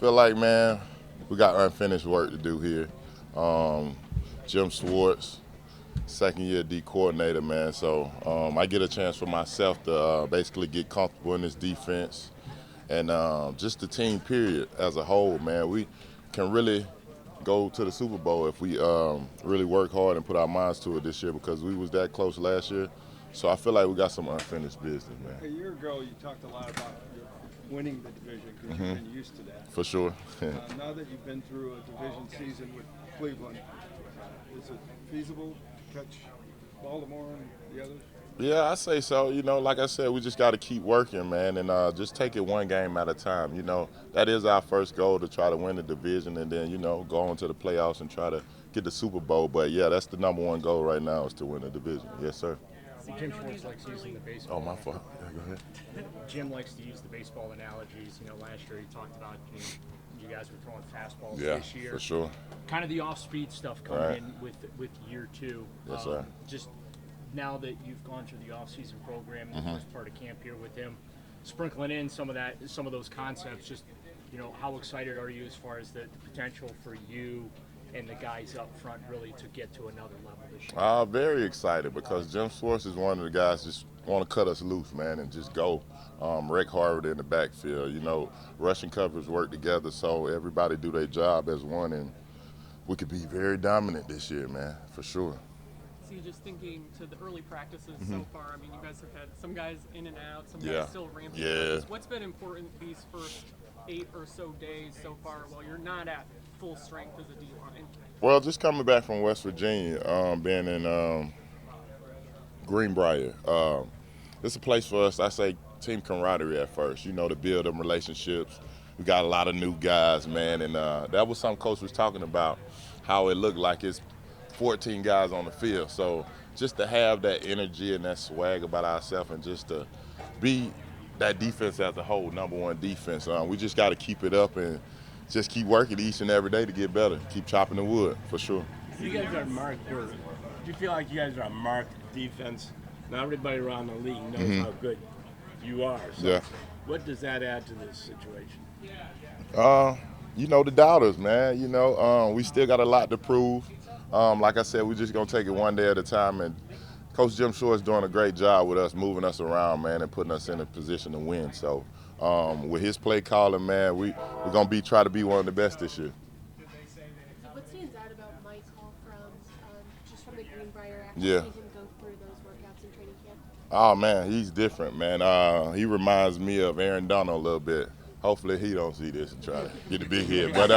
Feel like, man, we got unfinished work to do here. Um, Jim Schwartz, second year D coordinator, man. So I get a chance for myself to basically get comfortable in this defense and just the team period as a whole, man. We can really go to the Super Bowl if we really work hard and put our minds to it this year because we was that close last year. So I feel like we got some unfinished business, A man. year ago, you talked a lot about winning the division because you've been used to that. For sure. Now that you've been through a division season with Cleveland, is it feasible to catch Baltimore and the others? Yeah, I say so. Like I said, we just got to keep working, man, and just take it one game at a time. That is our first goal to try to win the division and then, go on to the playoffs and try to get the Super Bowl. But, yeah, that's the number one goal right now is to win the division. Yes, sir. Jim Schwartz likes using the baseball. Oh, my fault. Yeah, go ahead. Jim likes to use the baseball analogies. Last year he talked about you guys were throwing fastballs Yeah, this year. for sure. Kind of the off-speed stuff coming Right. in with year two. Yes, sir. Just now that you've gone through the off-season program, the first part of camp here with him, sprinkling in some of those concepts. Just how excited are you as far as the potential for you and the guys up front really to get to another level this year? Very excited because Jim Schwartz is one of the guys just want to cut us loose, man, and just go. Rick Harvard in the backfield, rushing covers work together so everybody do their job as one, and we could be very dominant this year, man, for sure. So you're just thinking to the early practices so far. I mean, you guys have had some guys in and out, some Yeah. guys still ramping. Yeah. Up. What's been important these first 8 or so days so far while you're not at full strength as a D line? Well, just coming back from West Virginia, being in Greenbrier, it's a place for us, I say, team camaraderie at first, to build them relationships. We got a lot of new guys, man, and that was something Coach was talking about, how it looked like it's 14 guys on the field. So just to have that energy and that swag about ourselves and just to be that defense as a whole, number one defense, we just got to keep it up and just keep working each and every day to get better, keep chopping the wood, for sure. You guys are marked. Do you feel like you guys are a marked defense? Now everybody around the league knows how good you are. So Yeah. what does that add to this situation? The doubters, man. We still got a lot to prove. Like I said, we're just going to take it one day at a time. And Coach Jim Shore is doing a great job with us, moving us around, man, and putting us in a position to win. So with his play calling, man, we're going to try to be one of the best this year. What stands out about Mike Hall just from the Greenbrier after Yeah. seeing him go through those workouts in training camp? Oh, man, he's different, man. He reminds me of Aaron Donald a little bit. Hopefully he don't see this and try to get the big hit. But,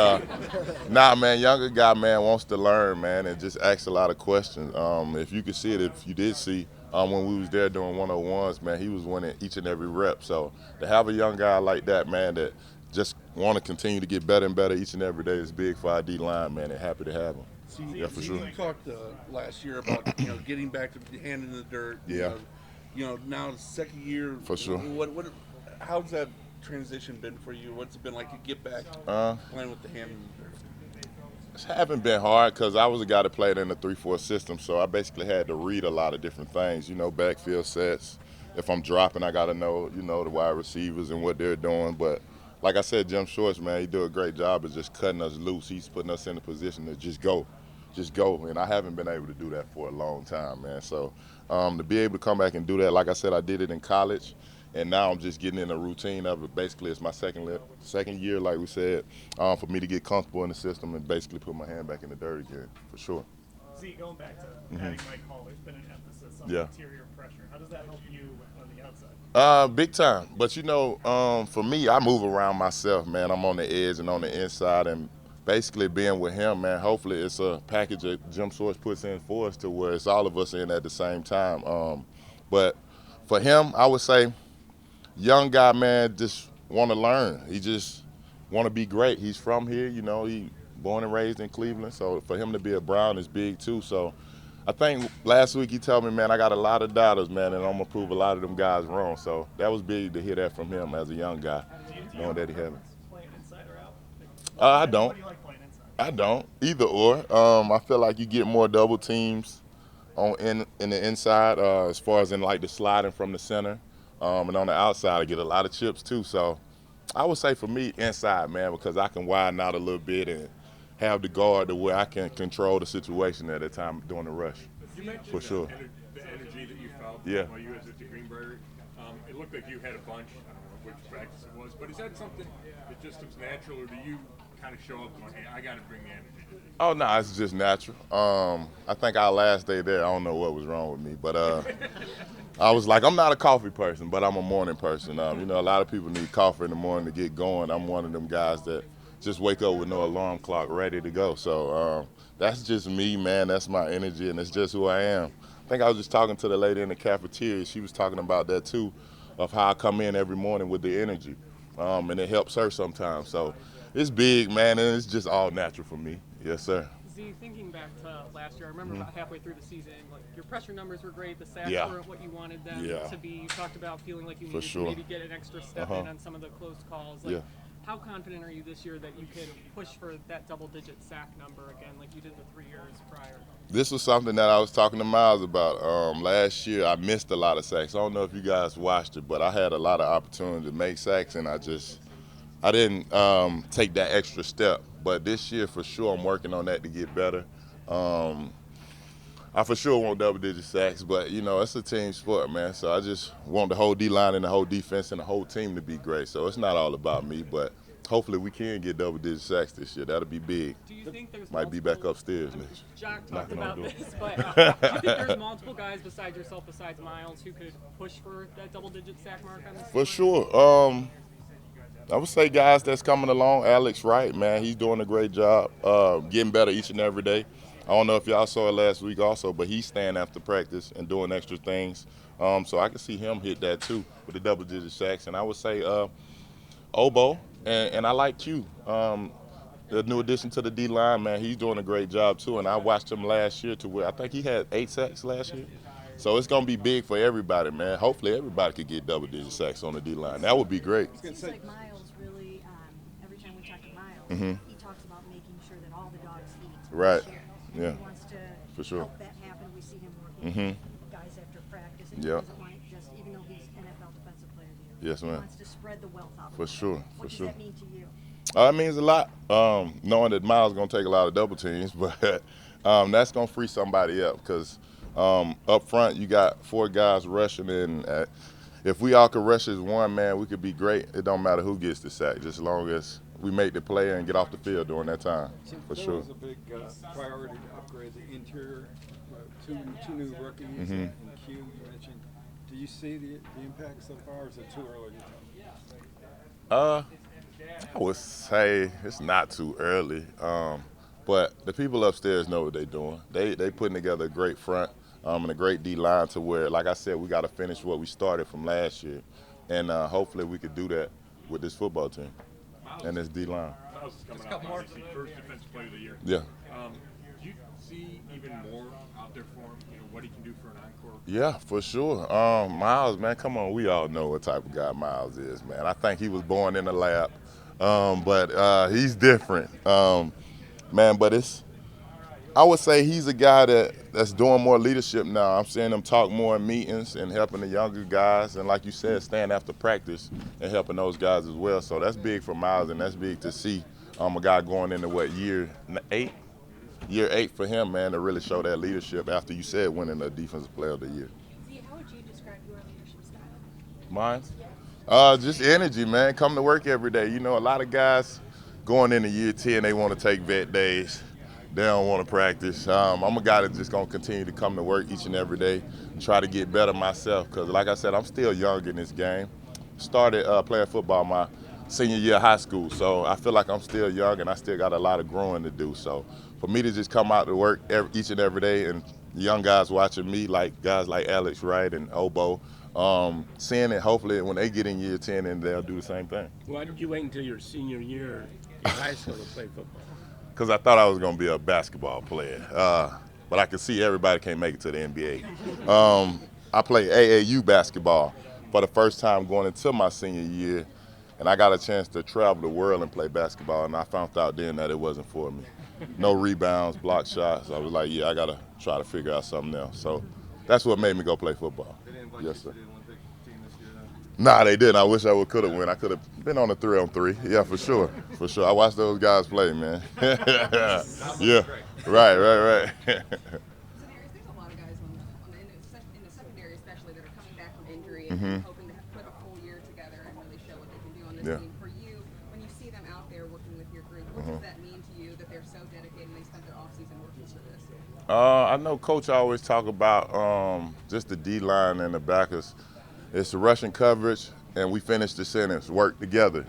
nah, man, younger guy, man, wants to learn, man, and just asks a lot of questions. If you could see it, if you did see, when we was there doing 101s, man, he was winning each and every rep. So to have a young guy like that, man, that just want to continue to get better and better each and every day is big for our D-line, man, and happy to have him. Yeah, for sure. You talked last year about getting back to the hand in the dirt. Yeah. Now the second year. For sure. How's that transition been for you? What's it been like to get back playing with the hand in the dirt? It haven't been hard because I was a guy that played in the 3-4 system, so I basically had to read a lot of different things, backfield sets. If I'm dropping, I got to know, the wide receivers and what they're doing. But like I said, Jim Schwartz, man, he do a great job of just cutting us loose. He's putting us in a position to just go. And I haven't been able to do that for a long time, man. So to be able to come back and do that, like I said, I did it in college. And now I'm just getting in a routine of it. Basically, it's my second year, like we said, for me to get comfortable in the system and basically put my hand back in the dirt again, for sure. See, going back to adding Mike Hall, there's been an emphasis on Yeah. interior pressure. How does that help you on the outside? Big time. But, for me, I move around myself, man. I'm on the edge and on the inside. And basically being with him, man, hopefully it's a package that Jim Schwartz puts in for us to where it's all of us in at the same time. But for him, I would say, young guy, man, just want to learn. He just want to be great. He's from here, he born and raised in Cleveland, so for him to be a Brown is big too. So I think last week he told me, man, I got a lot of doubters, man, and I'm going to prove a lot of them guys wrong. So that was big to hear that from him as a young guy, knowing that he haven't. Playing inside or out? I don't. What do you like playing inside? I don't. Either or. I feel like you get more double teams in the inside as far as in like the sliding from the center. And on the outside, I get a lot of chips too. So I would say for me, inside, man, because I can widen out a little bit and have the guard to where I can control the situation at a time during the rush. You mentioned For sure. the energy that you felt Yeah. while you was at the Greenbrier. It looked like you had a bunch. I don't know which practice it was, but is that something that just comes natural, or do you kind of show up going, hey, I got to bring the energy to this? Oh no, it's just natural. I think our last day there, I don't know what was wrong with me, but I was like, I'm not a coffee person, but I'm a morning person. You know, a lot of people need coffee in the morning to get going. I'm one of them guys that just wake up with no alarm clock, ready to go. So that's just me, man. That's my energy, and it's just who I am. I think I was just talking to the lady in the cafeteria. She was talking about that too, of how I come in every morning with the energy, and it helps her sometimes. So it's big, man, and it's just all natural for me. Yes, sir. Z, thinking back to last year, I remember about halfway through the season, like your pressure numbers were great, the sacks Yeah. weren't what you wanted them Yeah. to be. You talked about feeling like you For needed sure. to maybe get an extra step in on some of the close calls. Like, Yeah. how confident are you this year that you could push for that double-digit sack number again, like you did the 3 years prior? This was something that I was talking to Miles about. Last year, I missed a lot of sacks. I don't know if you guys watched it, but I had a lot of opportunity to make sacks, and I didn't take that extra step. But this year, for sure, I'm working on that to get better. I for sure want double-digit sacks, but, you know, it's a team sport, man. So I just want the whole D-line and the whole defense and the whole team to be great. So it's not all about me, but hopefully we can get double-digit sacks this year. That'll be big. Do you think there's Might be back upstairs next. Jock talked Knocking on about the door. this, but do you think there's multiple guys besides yourself, besides Miles, who could push for that double-digit sack mark on this For season? sure. I would say guys that's coming along. Alex Wright, man, he's doing a great job, getting better each and every day. I don't know if y'all saw it last week also, but he's staying after practice and doing extra things. So I can see him hit that too with the double-digit sacks. And I would say Obo, and I like Q. The new addition to the D-line, man, he's doing a great job too. And I watched him last year to where I think he had 8 sacks last year. So it's going to be big for everybody, man. Hopefully everybody could get double-digit sacks on the D-line. That would be great. Seems like Miles really, every time we talk to Miles, he talks about making sure that all the dogs eat. Right. Share. Yeah. He wants to For sure. help that happen. We see him working with guys after practice. And he Yeah. doesn't want it just, even though he's NFL Defensive Player of the Year. Yes, ma'am. He wants to spread the wealth out. For sure, What for does sure. that mean to you? It means a lot, knowing that Miles is going to take a lot of double teams, but that's going to free somebody up because up front you got 4 guys rushing in. If we all could rush as one, man, we could be great. It don't matter who gets the sack, just as long as we make the play and get off the field during that time, for There sure. was a big priority to upgrade the interior. Two new rookies and Q you mentioned. Do you see the impact so far, or is it too early to tell? I would say it's not too early, but the people upstairs know what they're doing. They putting together a great front and a great D-line to where, like I said, we got to finish what we started from last year, and hopefully we could do that with this football team and this D-line. Miles is coming out, obviously, first defensive player of the year. Yeah. Do you see even more out there for him? You know, what he can do for an encore? Yeah, for sure. Miles, man, come on. We all know what type of guy Miles is, man. I think he was born in the lab, but he's different, man. But I would say he's a guy that's doing more leadership now. I'm seeing him talk more in meetings and helping the younger guys, and like you said, staying after practice and helping those guys as well. So that's big for Miles, and that's big to see a guy going into year 8? Year 8 for him, man, to really show that leadership after you said winning the Defensive Player of the Year. Z, how would you describe your leadership style? Mine? Just energy, man. Come to work every day. You know, a lot of guys going into year 10, they want to take vet days. They don't want to practice. I'm a guy that's just going to continue to come to work each and every day and try to get better myself because, like I said, I'm still young in this game. Started playing football my senior year of high school, so I feel like I'm still young and I still got a lot of growing to do. So for me to just come out to work each and every day and young guys watching me, like guys like Alex Wright and Obo, seeing it hopefully when they get in year 10 and they'll do the same thing. Why did you wait until your senior year in high school to play football? Because I thought I was going to be a basketball player, but I could see everybody can't make it to the NBA. I played AAU basketball for the first time going into my senior year, and I got a chance to travel the world and play basketball, and I found out then that it wasn't for me. No rebounds, block shots. I was like, yeah, I got to try to figure out something else. So that's what made me go play football. They didn't invite Yes, you sir. to the Olympic team this year, Nah, they didn't. I wish I could have won. I could have been on a 3-on-3. Yeah, for sure. For sure. I watched those guys play, man. Yeah. Right. Za'Darius, there's a lot of guys in the secondary especially that are coming back from injury and hoping to put a full year together and really show what they can do on this team. For you, when you see them out there working with your group, what does that mean to you that they're so dedicated and they spent their offseason working for this? I know Coach always talk about just the D-line and the backers. It's the rushing coverage, and we finish the sentence, work together.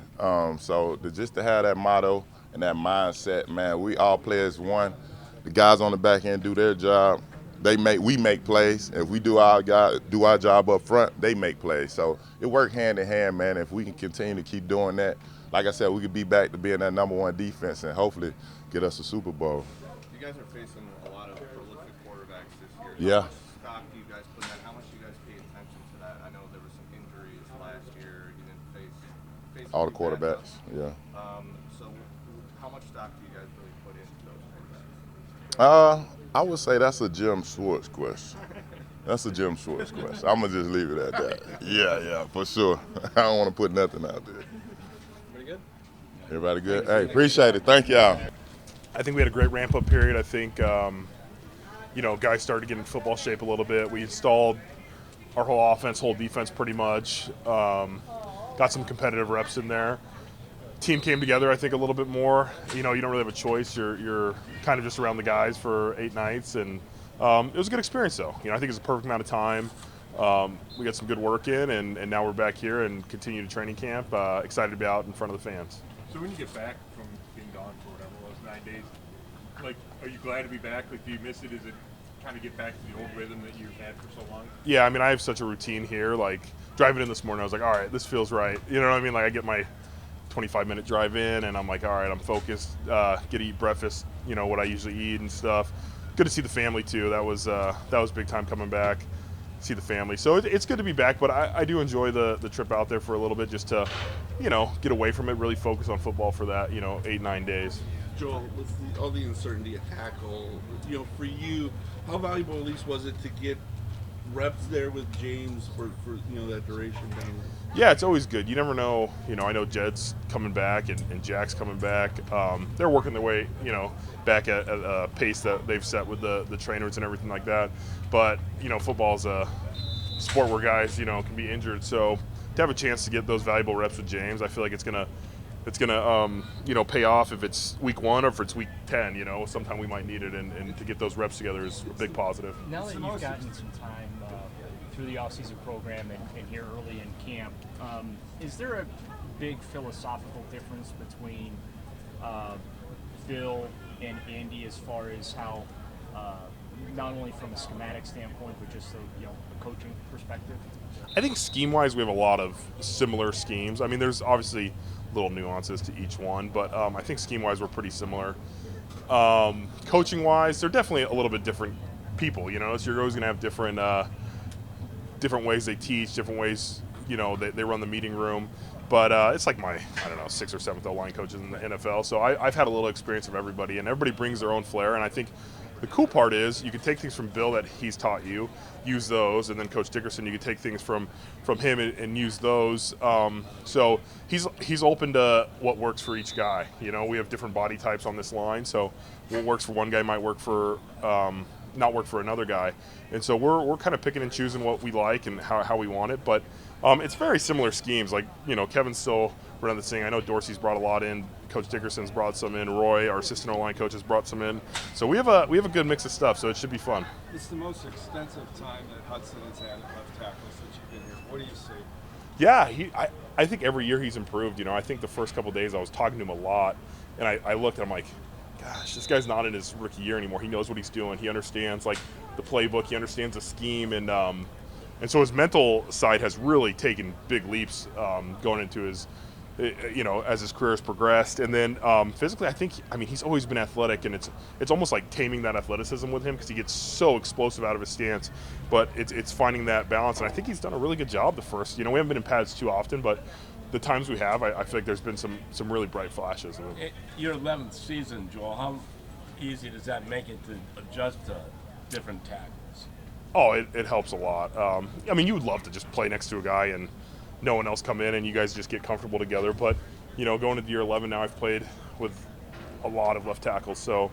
So just to have that motto and that mindset, man, we all play as one. The guys on the back end do their job. We make plays. If we do our job up front, they make plays. So it works hand in hand, man. If we can continue to keep doing that, like I said, we could be back to being that #1 defense and hopefully get us a Super Bowl. You guys are facing a lot of prolific quarterbacks this year. Yeah. How much stock do you guys put in that? How much do you guys pay attention to that? I know there were some injuries last year. You didn't face All the quarterbacks, yeah. So how much stock do you guys really put into those quarterbacks? I would say that's a Jim Schwartz question. That's a Jim Schwartz question. I'm going to just leave it at that. Yeah, for sure. I don't want to put nothing out there. Pretty good? Everybody good? Hey, appreciate it. Thank y'all. I think we had a great ramp-up period. I think, guys started to get in football shape a little bit. We installed our whole offense, whole defense pretty much. Got some competitive reps in there. Team came together, I think, a little bit more. You don't really have a choice. You're kind of just around the guys for 8 nights, and it was a good experience, though. I think it's a perfect amount of time. We got some good work in, and now we're back here and continue to training camp. Excited to be out in front of the fans. So when you get back from being gone for whatever it was, 9 days, are you glad to be back? Do you miss it? Is it kind of get back to the old rhythm that you've had for so long? Yeah, I have such a routine here. Driving in this morning, I was like, all right, this feels right. You know what I mean? I get my 25-minute drive in, and I'm like, all right, I'm focused. Get to eat breakfast, what I usually eat and stuff. Good to see the family too. That was big time coming back, see the family. So it's good to be back, but I do enjoy the trip out there for a little bit just to, get away from it, really focus on football for that, 8-9 days. Joel, with all the uncertainty of tackle, for you, how valuable at least was it to get reps there with James for that duration down there? Yeah, it's always good. You never know. I know Jed's coming back and Jack's coming back. They're working their way, back at a pace that they've set with the trainers and everything like that. But, football is a sport where guys, can be injured. So to have a chance to get those valuable reps with James, I feel like it's gonna pay off if it's week 1 or if it's week 10. Sometime we might need it, and to get those reps together is a big positive. Now that you've gotten some time through the off-season program and here early in camp, is there a big philosophical difference between Phil and Andy as far as how, not only from a schematic standpoint, but just a coaching perspective? I think scheme-wise, we have a lot of similar schemes. There's obviously little nuances to each one, but I think scheme-wise we're pretty similar. Coaching-wise, they're definitely a little bit different people. So you're always going to have different ways they teach, different ways they run the meeting room. But it's like my 6th or 7th O-line coaches in the NFL. So I've had a little experience of everybody, and everybody brings their own flair. And I think the cool part is you can take things from Bill that he's taught you, use those, and then Coach Dickerson, you can take things from him and use those. So he's open to what works for each guy. We have different body types on this line, so what works for one guy might work for not work for another guy. And so we're kind of picking and choosing what we like and how we want it. But it's very similar schemes. Kevin's still running this thing. I know Dorsey's brought a lot in. Coach Dickerson's brought some in. Roy, our assistant O-line coach, has brought some in. So we have a good mix of stuff. So it should be fun. It's the most extensive time that Hudson has had at left tackle since you've been here. What do you see? Yeah, I think every year he's improved. I think the first couple of days I was talking to him a lot, and I looked and I'm like, gosh, this guy's not in his rookie year anymore. He knows what he's doing. He understands the playbook. He understands the scheme, and so his mental side has really taken big leaps going into his, as his career has progressed. And then physically, I think, he's always been athletic, and it's almost like taming that athleticism with him because he gets so explosive out of his stance. But it's finding that balance, and I think he's done a really good job the first. We haven't been in pads too often, but the times we have, I feel like there's been some really bright flashes. Your 11th season, Joel, how easy does that make it to adjust to different tackles? Oh, it helps a lot. You would love to just play next to a guy and no one else come in and you guys just get comfortable together. But, you know, going into year 11 now, I've played with a lot of left tackles. So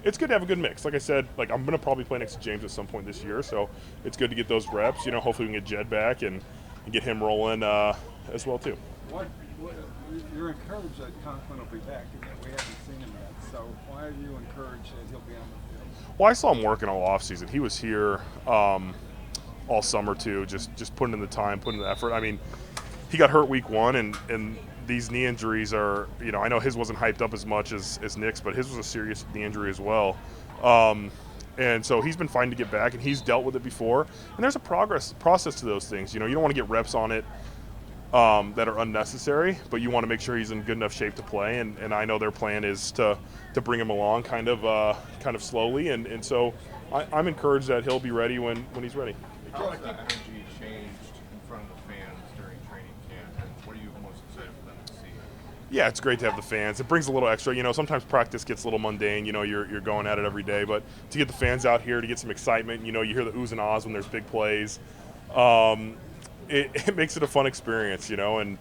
it's good to have a good mix. Like I said, like I'm going to probably play next to James at some point this year. So it's good to get those reps. You know, hopefully we can get Jed back and get him rolling as well too. What, you're encouraged that Conklin will be back. We haven't seen him yet. So why are you encouraged that he'll be on the field? Well, I saw him working all offseason. He was here all summer too, just putting in the time, putting in the effort. I mean, he got hurt week 1, and these knee injuries are, you know, I know his wasn't hyped up as much as Nick's, but his was a serious knee injury as well. And so he's been fine to get back, and he's dealt with it before. And there's a process to those things. You know, you don't want to get reps on it that are unnecessary, but you want to make sure he's in good enough shape to play. And I know their plan is to bring him along kind of slowly. And so I'm encouraged that he'll be ready when he's ready. How has that energy changed in front of the fans during training camp, and what are you most excited for them to see? Yeah, it's great to have the fans. It brings a little extra. You know, sometimes practice gets a little mundane. You know, you're going at it every day, but to get the fans out here, to get some excitement, you know, you hear the oohs and ahs when there's big plays. It makes it a fun experience, you know, and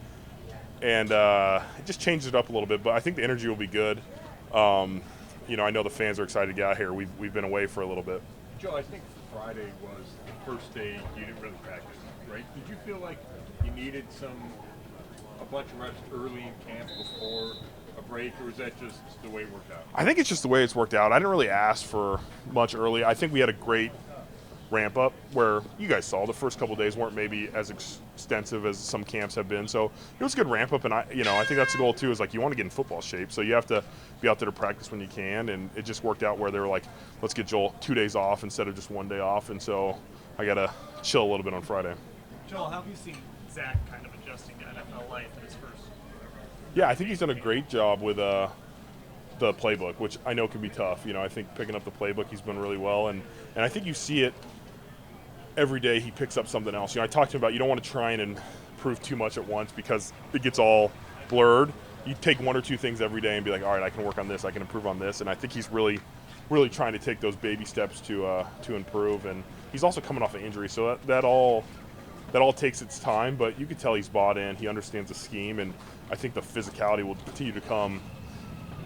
it just changes it up a little bit. But I think the energy will be good. You know, I know the fans are excited to get out here. We've been away for a little bit. Joe, I think Friday was the first day you didn't really practice, right? Did you feel like you needed a bunch of reps early in camp before a break, or was that just the way it worked out? I think it's just the way it's worked out. I didn't really ask for much early. I think we had a great ramp up where you guys saw the first couple of days weren't maybe as extensive as some camps have been. So it was a good ramp up, and I think that's the goal too, is like you want to get in football shape. So you have to be out there to practice when you can, and it just worked out where they were like, let's get Joel 2 days off instead of just 1 day off. And so I got to chill a little bit on Friday. Joel, how have you seen Zach kind of adjusting to NFL life in his first? Yeah, I think he's done a great job with the playbook, which I know can be tough. You know, I think picking up the playbook, he's been really well, and I think you see it every day. He picks up something else. You know, I talked to him about you don't want to try and improve too much at once because it gets all blurred. You take 1 or 2 things every day and be like, all right, I can work on this, I can improve on this, and I think he's really trying to take those baby steps to improve. And he's also coming off an injury, so that all takes its time, but you can tell he's bought in. He understands the scheme, and I think the physicality will continue to come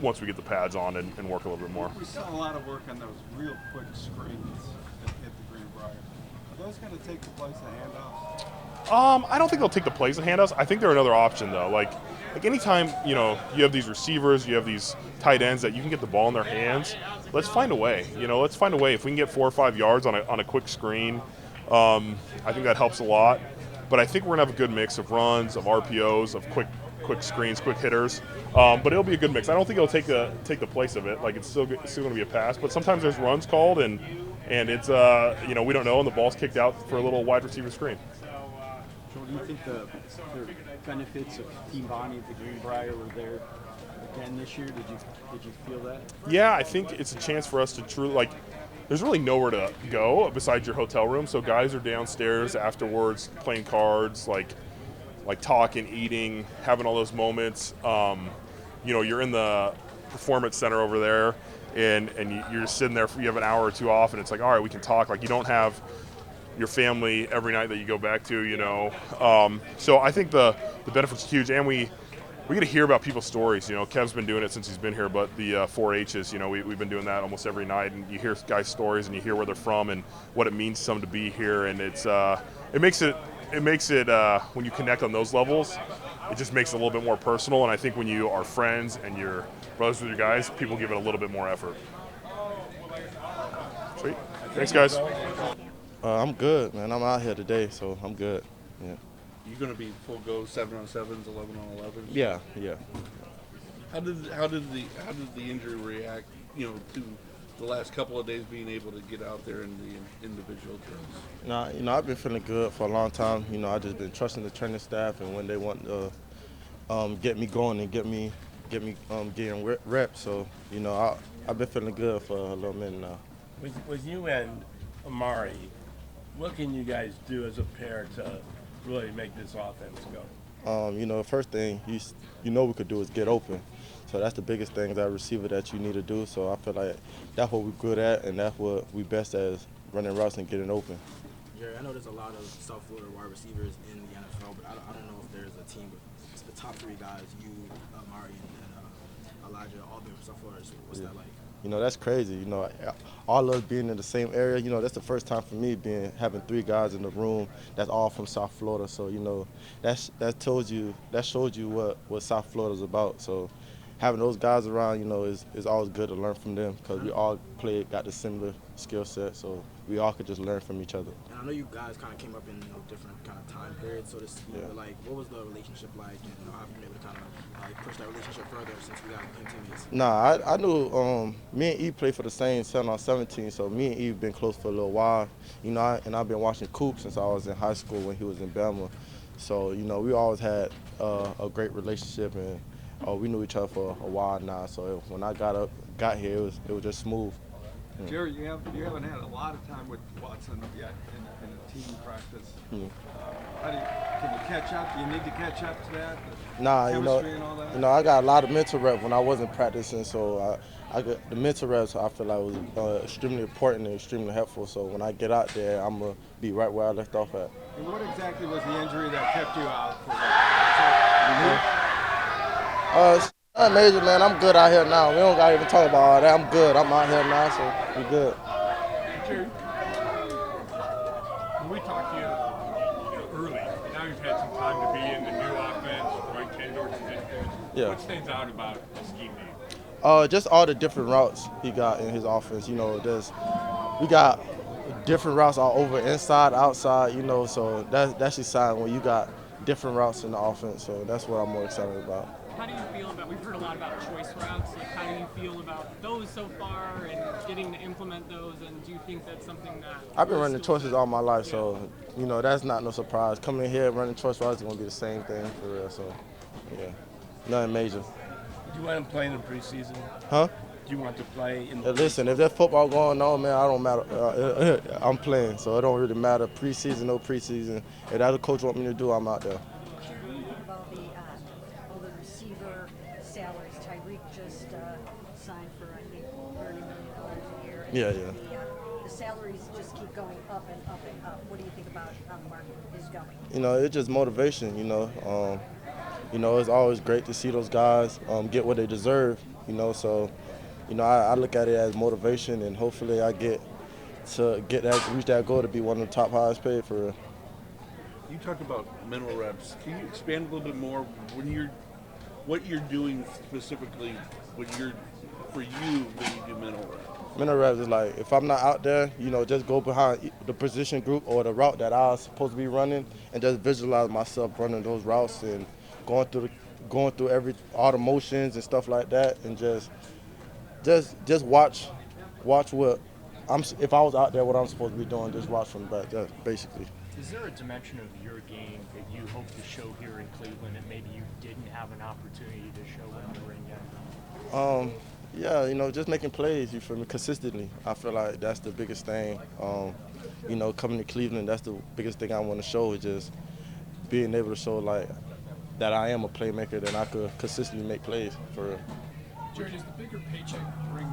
once we get the pads on and work a little bit more. We saw a lot of work on those real quick screens at the Greenbrier. Are those going to take the place of handoffs? I don't think they'll take the place of handoffs. I think they're another option though. Like anytime, you know, you have these receivers, you have these tight ends that you can get the ball in their hands. Let's find a way. You know, let's find a way. If we can get 4 or 5 yards on a quick screen, I think that helps a lot. But I think we're gonna have a good mix of runs, of RPOs, of quick screens, quick hitters. But it'll be a good mix. I don't think it'll take the place of it. Like it's still going to be a pass. But sometimes there's runs called and it's you know, we don't know, and the ball's kicked out for a little wide receiver screen. So do you think the benefits of Team Bonnie at the Greenbrier were there again this year? Did you feel that? Yeah, I think it's a chance for us to truly, like, there's really nowhere to go besides your hotel room. So guys are downstairs afterwards playing cards, like talking, eating, having all those moments. You know, you're in the performance center over there, and you're just sitting there. You have an hour or 2 off, and it's like, all right, we can talk. Like, you don't have your family every night that you go back to, you know. So I think the benefit's huge, and we get to hear about people's stories. You know, Kev's been doing it since he's been here, but the 4-H's, you know, we've been doing that almost every night, and you hear guys' stories, and you hear where they're from and what it means to them to be here, and it makes it when you connect on those levels, it just makes it a little bit more personal. And I think when you are friends and you're brothers with your guys, people give it a little bit more effort. Sweet. Thanks, guys. I'm good, man. I'm out here today, so I'm good. Yeah. You going to be full go 7-on-7s, 11-on-11s? Yeah. How did the injury react? You know, to the last couple of days being able to get out there in the individual drills? Nah, you know, I've been feeling good for a long time. You know, I just been trusting the training staff, and when they want to get me going and get me getting reps. So, you know, I've been feeling good for a little minute now. With you and Amari, what can you guys do as a pair to really make this offense go? You know, the first thing you know we could do is get open. So that's the biggest thing, that receiver that you need to do. So I feel like that's what we're good at, and that's what we best at, is running routes and getting open. Jerry, I know there's a lot of South Florida wide receivers in the NFL, but I don't know if there's a team with the top three guys, you, Amari, and Elijah, all the South Florida. What's that like? You know, that's crazy. You know, all of us being in the same area, you know, that's the first time for me having three guys in the room that's all from South Florida. So, you know, that showed you what South Florida's about. So having those guys around, you know, is always good to learn from them because we all got the similar skill set. So we all could just learn from each other. And I know you guys kind of came up in different kind of time periods, so to speak. Yeah. Like, what was the relationship like, and how have you been able to kind of push that relationship further since we got teammates? Nah, I knew me and Eve played for the same 7-on-17, so me and Eve been close for a little while. You know, and I've been watching Coop since I was in high school when he was in Bama. So, you know, we always had a great relationship, and we knew each other for a while now. So when I got here, it was just smooth. Jerry, you haven't had a lot of time with Watson yet in a team practice. Can you catch up? Do you need to catch up to that? Nah, Chemistry and all that? you know, I got a lot of mental reps when I wasn't practicing, so I got the mental reps. I feel like was extremely important and extremely helpful. So when I get out there, I'm gonna be right where I left off at. And what exactly was the injury that kept you out for It's not major, man. I'm good out here now. We don't gotta even talk about all that. I'm good. I'm out here now, so we good. Jerry, when we talked to you, early, now you've had some time to be in the new offense, right? Ken Dorsey's influence. Yeah. What stands out about the scheme to you? Just all the different routes he got in his offense. You know, we got different routes all over, inside, outside. You know, so that's exciting when you got different routes in the offense. So that's what I'm more excited about. How do you feel about, we've heard a lot about choice routes, like how do you feel about those so far and getting to implement those, and do you think that's something that... I've been running choices all my life, so, you know, that's not no surprise. Coming in here running choice routes is going to be the same thing for real, so, yeah, nothing major. Do you want him playing in preseason? Huh? Do you want to play in the Listen, if there's football going on, man, I don't matter. I'm playing, so it don't really matter. Preseason, no preseason. If that's what coach want me to do, I'm out there. About the receiver salaries, Tyreek just signed for I think $30 million a year. Yeah. The salaries just keep going up and up and up. What do you think about how the market is going? You know, it's just motivation. You know, it's always great to see those guys get what they deserve. You know, so, you know, I look at it as motivation, and hopefully I reach that goal to be one of the top highest paid for real. You talked about mental reps. Can you expand a little bit more what you're doing specifically for you when you do mental reps? Mental reps is like, if I'm not out there, you know, just go behind the position group or the route that I was supposed to be running and just visualize myself running those routes and going through all the motions and stuff like that, and just watch what if I was out there, what I'm supposed to be doing, just watch from the back, just basically. Is there a dimension of your game that you hope to show here in Cleveland that maybe you didn't have an opportunity to show when you were in Denver? Yeah, you know, just making plays, you feel me, consistently. I feel like that's the biggest thing. You know, coming to Cleveland, that's the biggest thing I want to show, is just being able to show, like, that I am a playmaker, that I could consistently make plays, for real. Jerry, does the bigger paycheck bring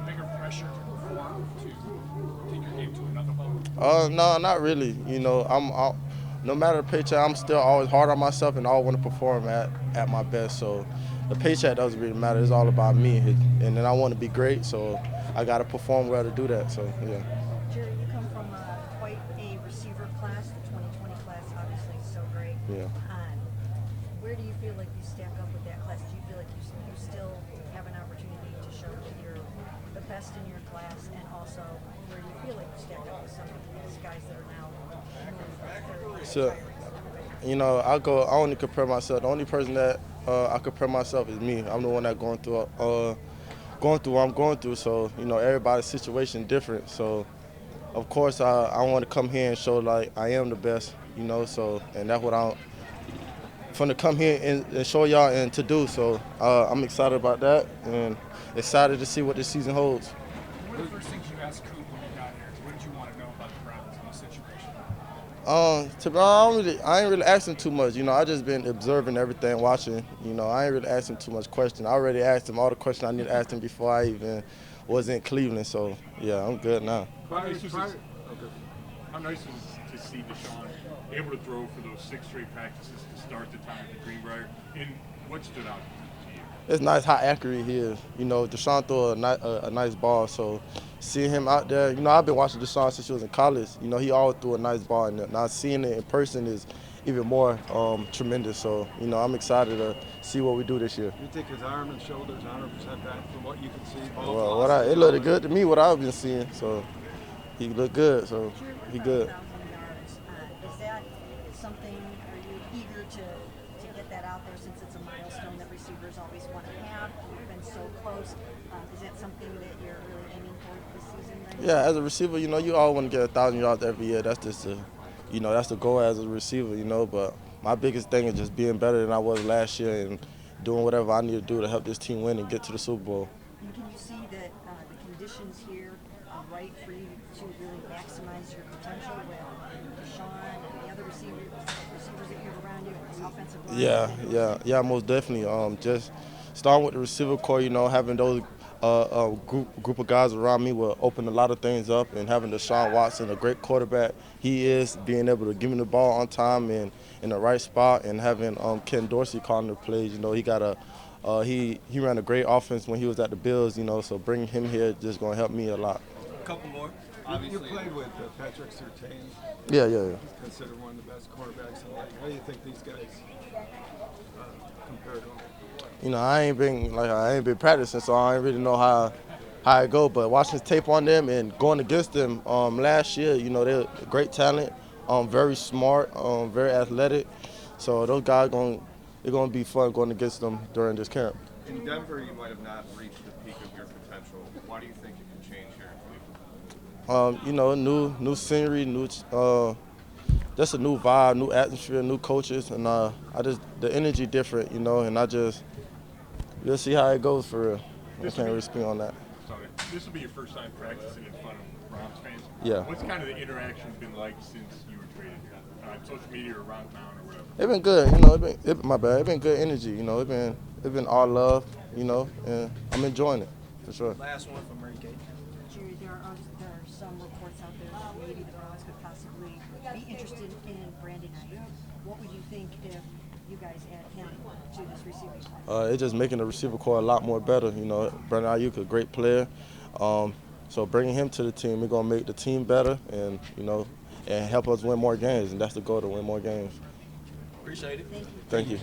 bigger pressure to perform, to take your game to another level? No, not really. You know, no matter the paycheck, I'm still always hard on myself and always want to perform at my best. So the paycheck doesn't really matter. It's all about me, and then I want to be great. So I got to perform well to do that. So yeah. Jerry, you come from quite a receiver class. The 2020 class, obviously, is so great. Yeah. Where do you feel like you stack up with that class? Do you feel like you still have an opportunity to show that you're the best in your class, and also where do you feel like you stack up with some of these guys that are now moving? So, you know, I only compare myself. The only person that I compare myself is me. I'm the one that going through what I'm going through. So, you know, everybody's situation different. So, of course, I want to come here and show like I am the best. You know, so, and that's what I'm to come here and show y'all and to do. So I'm excited about that and excited to see what this season holds. What are the first things you asked Coop when you got here? What did you want to know about the Browns in this situation? To be honest, I ain't really asking too much. You know, I just been observing everything, watching. You know, I ain't really asking too much questions. I already asked him all the questions I need to ask him before I even was in Cleveland. So yeah, I'm good now. how nice was it to see Deshaun able to throw for those 6 straight practices to start the time at the Greenbrier? And what stood out to you? It's nice how accurate he is. You know, Deshaun threw a nice ball, so seeing him out there, you know, I've been watching Deshaun since he was in college. You know, he always threw a nice ball, and now seeing it in person is even more tremendous. So, you know, I'm excited to see what we do this year. You think his arm and shoulders 100% back from what you can see? Well, it looked good to me, what I've been seeing. So he looked good, so he good. Is that something, are you eager to get that out there since it's a milestone that receivers always want to have? You've been so close. Is that something that you're really aiming for this season? Right? Yeah, as a receiver, you know, you all want to get 1,000 yards every year. That's just you know, that's the goal as a receiver, you know. But my biggest thing is just being better than I was last year and doing whatever I need to do to help this team win and get to the Super Bowl. And can you see that the conditions here are right for you to really maximize your potential with Deshaun and the other receivers that you have around you and this offensive line? Yeah, most definitely. Just starting with the receiver core, you know, having those group of guys around me will open a lot of things up, and having Deshaun Watson, a great quarterback, he is being able to give me the ball on time and in the right spot, and having Ken Dorsey calling the plays. You know, he ran a great offense when he was at the Bills. You know, so bringing him here just going to help me a lot. A couple more. You played with Patrick Surtain. Yeah. Considered one of the best quarterbacks in the league. How do you think these guys compare to him? You know, I ain't been practicing, so I ain't really know how it go. But watching tape on them and going against them last year, you know, they're great talent, very smart, very athletic. So those guys they're gonna be fun going against them during this camp. In Denver, you might have not reached the peak of your potential. Why do you think it can change here in Cleveland? You know, new scenery, just a new vibe, new atmosphere, new coaches, and the energy different, you know, and we'll see how it goes for real. I can't really speak on that. Sorry. This will be your first time practicing in front of Browns fans. Yeah. What's kind of the interaction been like since you were traded here? On social media or around town or whatever? It's been good, you know. It's been good energy, you know. It's been all love, you know, and I'm enjoying it for sure. Last one from Murray Kate. Jerry, there are some reports out there that maybe the Browns could possibly be interested in Brandon Ayuk. What would you think if you guys add him to this receiving class? It's just making the receiver core a lot more better. You know, Brandon Ayuk, a great player. So bringing him to the team, we're gonna make the team better, and you know, and help us win more games. And that's the goal, to win more games. Appreciate it. Thank you.